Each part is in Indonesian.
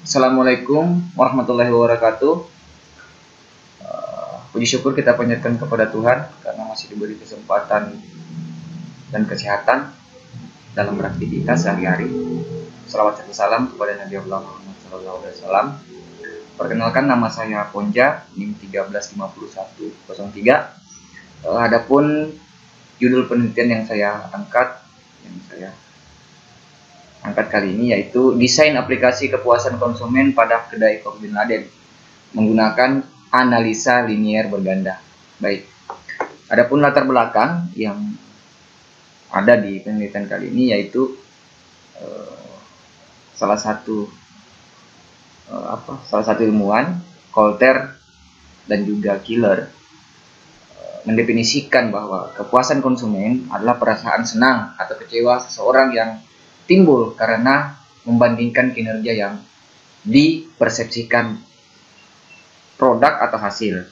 Assalamualaikum warahmatullahi wabarakatuh. Puji syukur kita panjatkan kepada Tuhan karena masih diberi kesempatan dan kesehatan dalam beraktivitas sehari-hari. Salawat serta salam kepada Nabi Allah Muhammad SAW. Perkenalkan, nama saya Ponja, NIM 135103. Adapun judul penelitian yang saya angkat kali ini yaitu desain aplikasi kepuasan konsumen pada kedai kopi Bin Laden menggunakan analisa linier berganda. Baik. Adapun latar belakang yang ada di penelitian kali ini yaitu salah satu ilmuwan, Coulter dan juga Killer mendefinisikan bahwa kepuasan konsumen adalah perasaan senang atau kecewa seseorang yang timbul karena membandingkan kinerja yang dipersepsikan produk atau hasil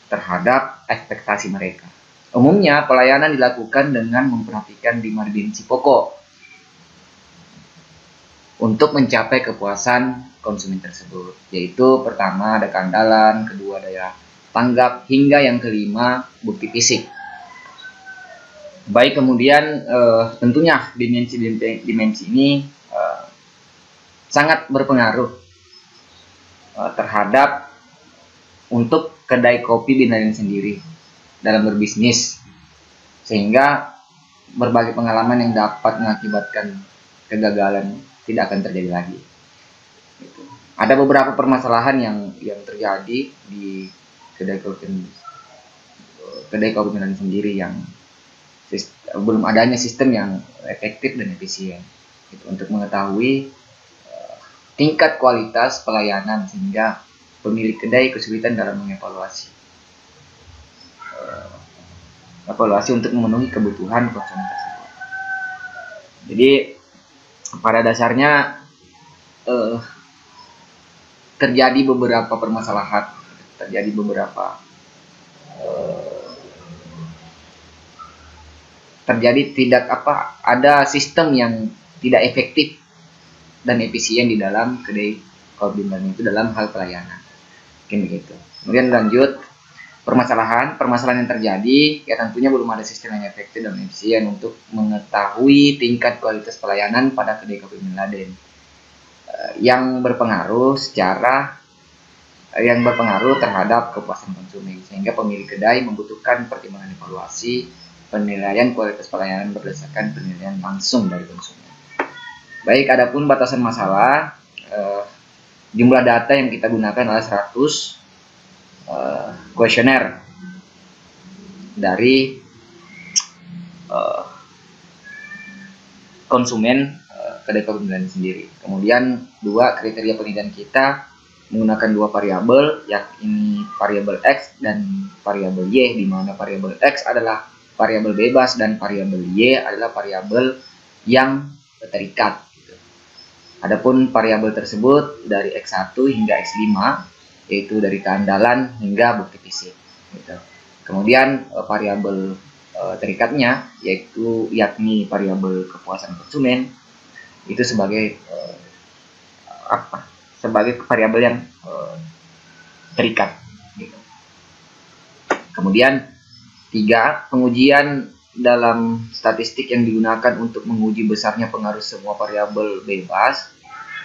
terhadap ekspektasi mereka. Umumnya pelayanan dilakukan dengan memperhatikan 5 dimensi pokok untuk mencapai kepuasan konsumen tersebut, yaitu pertama ada keandalan, kedua daya tanggap, hingga yang kelima bukti fisik. Baik, kemudian tentunya dimensi ini sangat berpengaruh terhadap untuk kedai kopi Bin Laden sendiri dalam berbisnis, sehingga berbagai pengalaman yang dapat mengakibatkan kegagalan tidak akan terjadi lagi. Ada beberapa permasalahan yang terjadi di kedai kopi Bin Laden sendiri yang belum adanya sistem yang efektif dan efisien untuk mengetahui tingkat kualitas pelayanan, sehingga pemilik kedai kesulitan dalam mengevaluasi untuk memenuhi kebutuhan konsumen tersebut. Jadi pada dasarnya terjadi beberapa permasalahan, ada sistem yang tidak efektif dan efisien di dalam kedai kopi Bin Laden itu dalam hal pelayanan. Mungkin begitu. Kemudian lanjut, permasalahan yang terjadi ya tentunya belum ada sistem yang efektif dan efisien untuk mengetahui tingkat kualitas pelayanan pada kedai kopi Bin Laden yang berpengaruh terhadap kepuasan konsumen, sehingga pemilik kedai membutuhkan pertimbangan evaluasi penilaian kualitas pelayanan berdasarkan penilaian langsung dari konsumen. Baik, adapun batasan masalah, jumlah data yang kita gunakan adalah 100 kuesioner dari konsumen kedai kopi Bin Laden sendiri. Kemudian 2 kriteria penilaian kita menggunakan 2 variabel, yakni variabel X dan variabel Y, di mana variabel X adalah variabel bebas dan variabel Y adalah variabel yang terikat. Adapun variabel tersebut dari X1 hingga X5, yaitu dari keandalan hingga bukti fisik. Kemudian variabel terikatnya yakni variabel kepuasan konsumen itu sebagai variabel yang terikat. Kemudian 3, pengujian dalam statistik yang digunakan untuk menguji besarnya pengaruh semua variabel bebas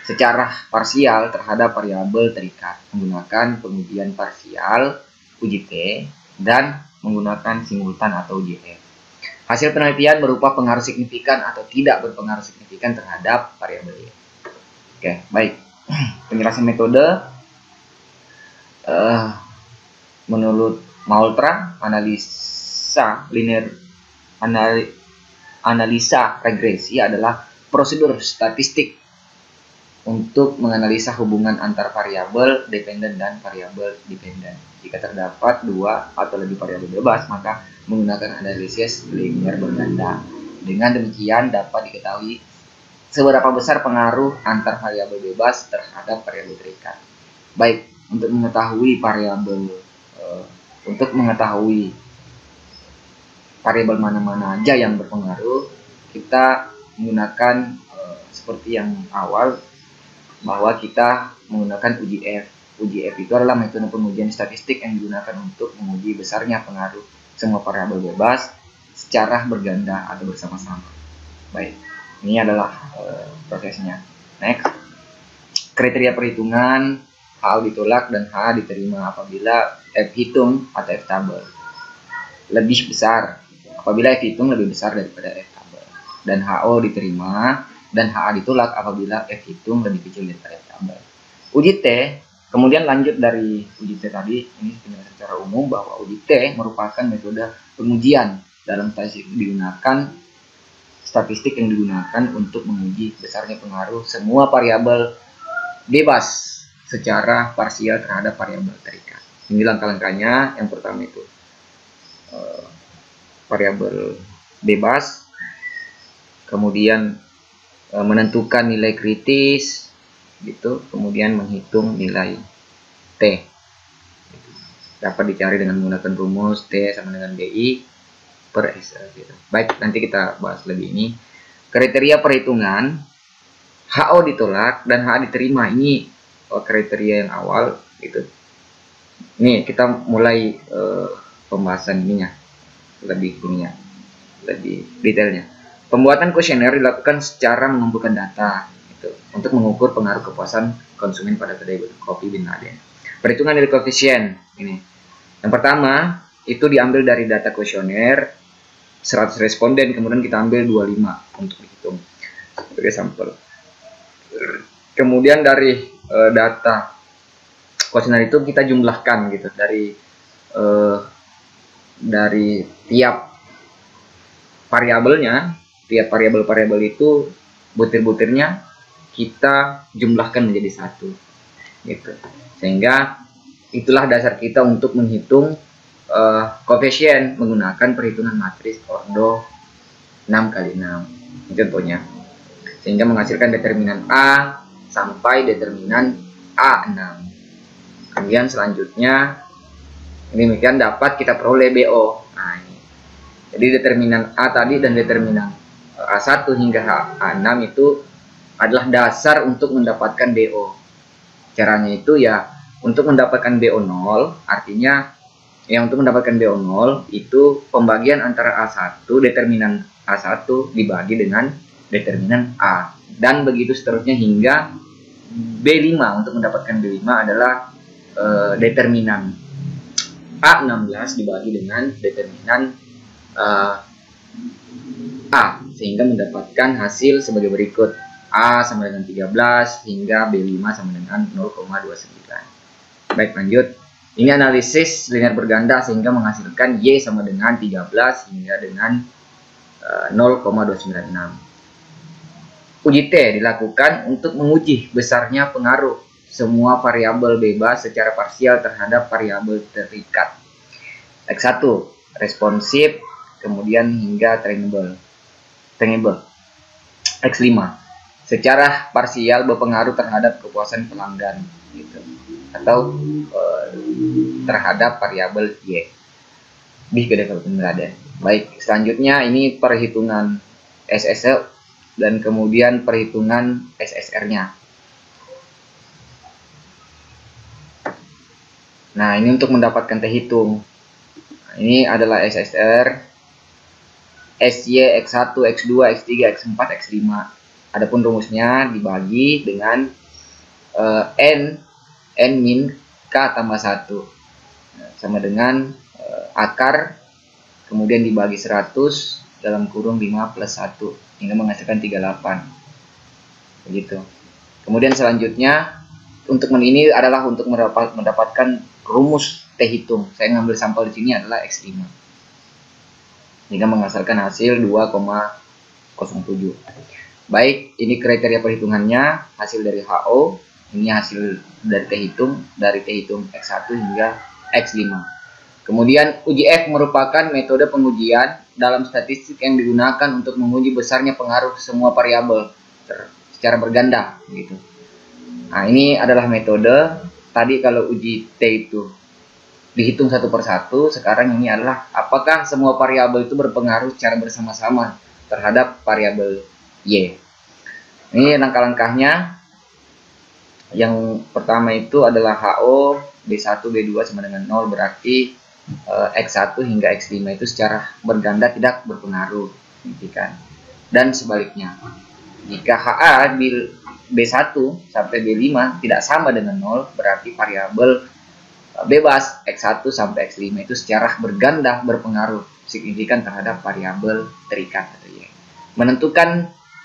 secara parsial terhadap variabel terikat menggunakan pengujian parsial UJT dan menggunakan simultan atau UJF. Hasil penelitian berupa pengaruh signifikan atau tidak berpengaruh signifikan terhadap variabel Y. Oke, baik. Penjelasan metode menurut Moultrie, analisa regresi adalah prosedur statistik untuk menganalisa hubungan antar variabel dependen dan variabel dependen. Jika terdapat 2 atau lebih variabel bebas, maka menggunakan analisis linier berganda. Dengan demikian dapat diketahui seberapa besar pengaruh antar variabel bebas terhadap variabel terikat. Baik, untuk mengetahui variabel mana-mana aja yang berpengaruh, kita menggunakan seperti yang awal, bahwa kita menggunakan uji F. Uji F itu adalah metode pengujian statistik yang digunakan untuk menguji besarnya pengaruh semua variabel bebas secara berganda atau bersama-sama. Baik, ini adalah prosesnya. Next, kriteria perhitungan H ditolak dan H diterima apabila F hitung atau F tabel lebih besar, apabila F hitung lebih besar daripada F tabel, dan HO diterima dan HA ditolak apabila F hitung lebih kecil daripada F tabel. Uji T kemudian lanjut dari uji T tadi, ini secara umum bahwa uji T merupakan metode pengujian dalam statistik yang digunakan untuk menguji besarnya pengaruh semua variabel bebas secara parsial terhadap variabel terikat. Ini langkah-langkahnya. Yang pertama itu variabel bebas, kemudian menentukan nilai kritis, gitu, kemudian menghitung nilai T. Dapat dicari dengan menggunakan rumus T sama dengan BI per S. Gitu. Baik, nanti kita bahas lebih ini. Kriteria perhitungan HO ditolak dan H diterima, ini kriteria yang awal, gitu. Ini kita mulai pembahasan ininya lebih detailnya. Pembuatan kuesioner dilakukan secara mengumpulkan data gitu, untuk mengukur pengaruh kepuasan konsumen pada kedai kopi Bin Laden. Perhitungan nilai koefisien ini. Yang pertama itu diambil dari data kuesioner 100 responden, kemudian kita ambil 25 untuk dihitung sebagai sampel. Kemudian dari data kuesioner itu kita jumlahkan gitu dari tiap variabelnya, tiap variabel itu butir-butirnya kita jumlahkan menjadi satu, gitu. Sehingga itulah dasar kita untuk menghitung koefisien menggunakan perhitungan matris ordo 6x6, contohnya, sehingga menghasilkan determinan A sampai determinan A6. Kemudian selanjutnya demikian dapat kita peroleh BO. Nah, ini. Jadi determinan A tadi dan determinan A1 hingga A6 itu adalah dasar untuk mendapatkan BO. Caranya itu ya untuk mendapatkan BO0, artinya yang untuk mendapatkan BO0 itu pembagian antara A1, determinan A1 dibagi dengan determinan A. Dan begitu seterusnya hingga B5. Untuk mendapatkan B5 adalah determinan A16 dibagi dengan determinan A, sehingga mendapatkan hasil sebagai berikut. A sama dengan 13 hingga B5 sama dengan 0,29. Baik, lanjut. Ini analisis linear berganda sehingga menghasilkan Y sama dengan 13 hingga dengan 0,296. Uji T dilakukan untuk menguji besarnya pengaruh semua variabel bebas secara parsial terhadap variabel terikat. X1 responsif, kemudian hingga trainable. X5 secara parsial berpengaruh terhadap kepuasan pelanggan, gitu, atau terhadap variabel Y di kedai kopi Bin Laden. Baik, selanjutnya ini perhitungan SSL dan kemudian perhitungan SSR-nya. Nah, ini untuk mendapatkan T hitung. Nah, ini adalah SSR, SY, X1, X2, X3, X4, X5. Adapun rumusnya dibagi dengan N min K tambah 1. Nah, sama dengan akar, kemudian dibagi 100 dalam kurung 5 plus 1, hingga menghasilkan 38. Begitu. Kemudian selanjutnya, untuk ini adalah untuk mendapatkan rumus T hitung. Saya ngambil sampel di sini adalah X5. Hingga menghasilkan hasil 2,07. Baik, ini kriteria perhitungannya, hasil dari HO, ini hasil dari T hitung, X1 hingga X5. Kemudian uji F merupakan metode pengujian dalam statistik yang digunakan untuk menguji besarnya pengaruh semua variabel secara berganda, gitu. Nah, ini adalah metode. Tadi kalau uji T itu dihitung satu persatu, sekarang ini adalah apakah semua variabel itu berpengaruh secara bersama-sama terhadap variabel Y. Ini langkah-langkahnya. Yang pertama itu adalah HO B1 B2 sama dengan 0, berarti X1 hingga X5 itu secara berganda tidak berpengaruh signifikan. Dan sebaliknya, jika HA B1 sampai B5 tidak sama dengan 0, berarti variabel bebas X1 sampai X5 itu secara berganda berpengaruh signifikan terhadap variabel terikat atau Y.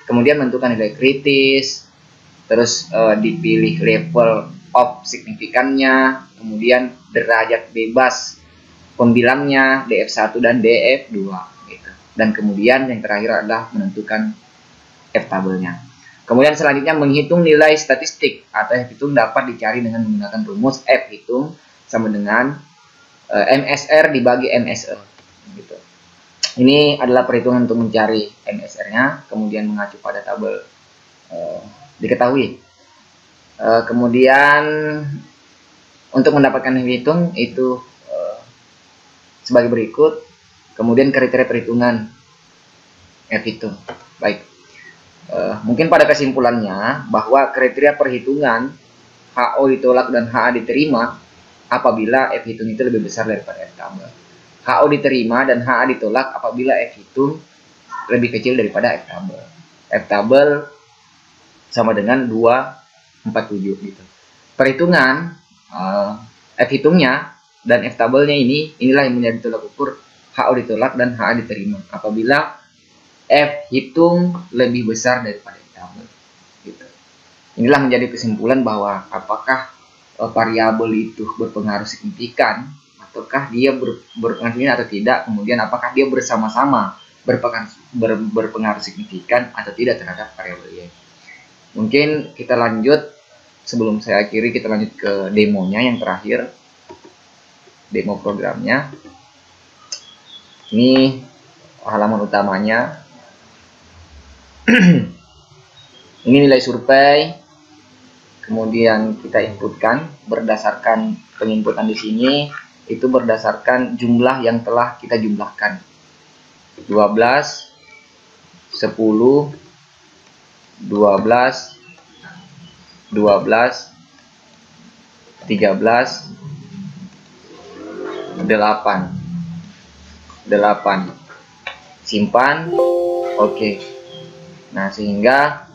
Kemudian menentukan nilai kritis, terus dipilih level of signifikannya, kemudian derajat bebas pembilangnya DF1 dan DF2 gitu. Dan kemudian yang terakhir adalah menentukan F tabelnya. Kemudian selanjutnya menghitung nilai statistik atau F hitung dapat dicari dengan menggunakan rumus F hitung sama dengan MSR dibagi MSE gitu. Ini adalah perhitungan untuk mencari MSR-nya, kemudian mengacu pada tabel diketahui. Kemudian untuk mendapatkan F hitung itu sebagai berikut. Kemudian kriteria perhitungan F hitung. Baik. Mungkin pada kesimpulannya bahwa kriteria perhitungan HO ditolak dan HA diterima apabila F hitung itu lebih besar daripada F tabel. HO diterima dan HA ditolak apabila F hitung lebih kecil daripada F tabel. F tabel sama dengan 247 gitu. Perhitungan F hitungnya dan F tabelnya inilah yang menjadi tolak ukur HO ditolak dan HA diterima apabila F hitung lebih besar daripada F tabel gitu. Inilah menjadi kesimpulan bahwa apakah variabel itu berpengaruh signifikan ataukah dia berpengaruh atau tidak, kemudian apakah dia bersama-sama berpengaruh signifikan atau tidak terhadap variabel Y. Mungkin kita lanjut, sebelum saya akhiri kita lanjut ke demonya yang terakhir, demo programnya. Ini halaman utamanya. Ini nilai survei, kemudian kita inputkan berdasarkan penginputan di sini itu berdasarkan jumlah yang telah kita jumlahkan 12, 10, 12, 12, 13, 8, simpan, oke. Nah, sehingga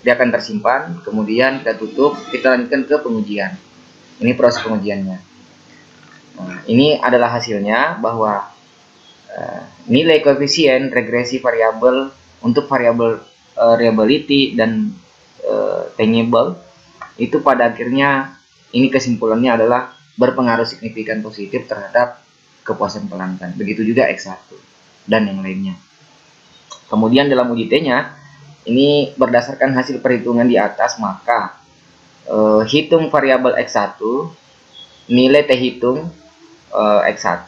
dia akan tersimpan, kemudian kita tutup, kita lanjutkan ke pengujian. Ini proses pengujiannya. Nah, ini adalah hasilnya bahwa nilai koefisien regresi variabel untuk variabel reliability dan tangible itu pada akhirnya ini kesimpulannya adalah berpengaruh signifikan positif terhadap kepuasan pelanggan. Begitu juga X1 dan yang lainnya. Kemudian dalam uji T-nya, ini berdasarkan hasil perhitungan di atas, maka hitung variabel X1, nilai T hitung X1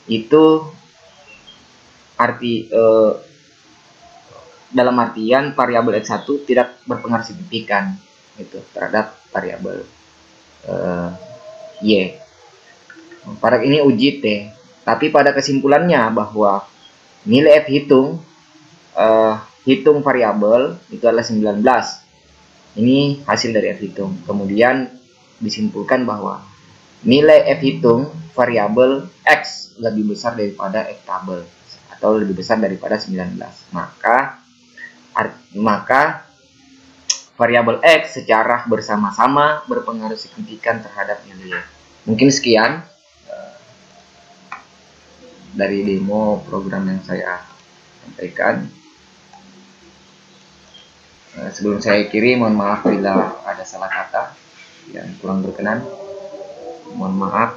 itu dalam artian variabel X1 tidak berpengaruh signifikan gitu, terhadap variabel Y. Pada ini uji T, tapi pada kesimpulannya bahwa nilai F hitung variabel itu adalah 19. Ini hasil dari F hitung. Kemudian disimpulkan bahwa nilai F hitung variabel X lebih besar daripada F tabel atau lebih besar daripada 19. Maka variabel X secara bersama-sama berpengaruh signifikan terhadap nilai Y. Mungkin sekian dari demo program yang saya sampaikan. Sebelum saya akhiri, mohon maaf bila ada salah kata yang kurang berkenan. Mohon maaf.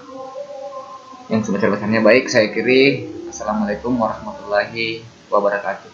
Yang sebesar-besarnya baik, saya akhiri. Assalamualaikum warahmatullahi wabarakatuh.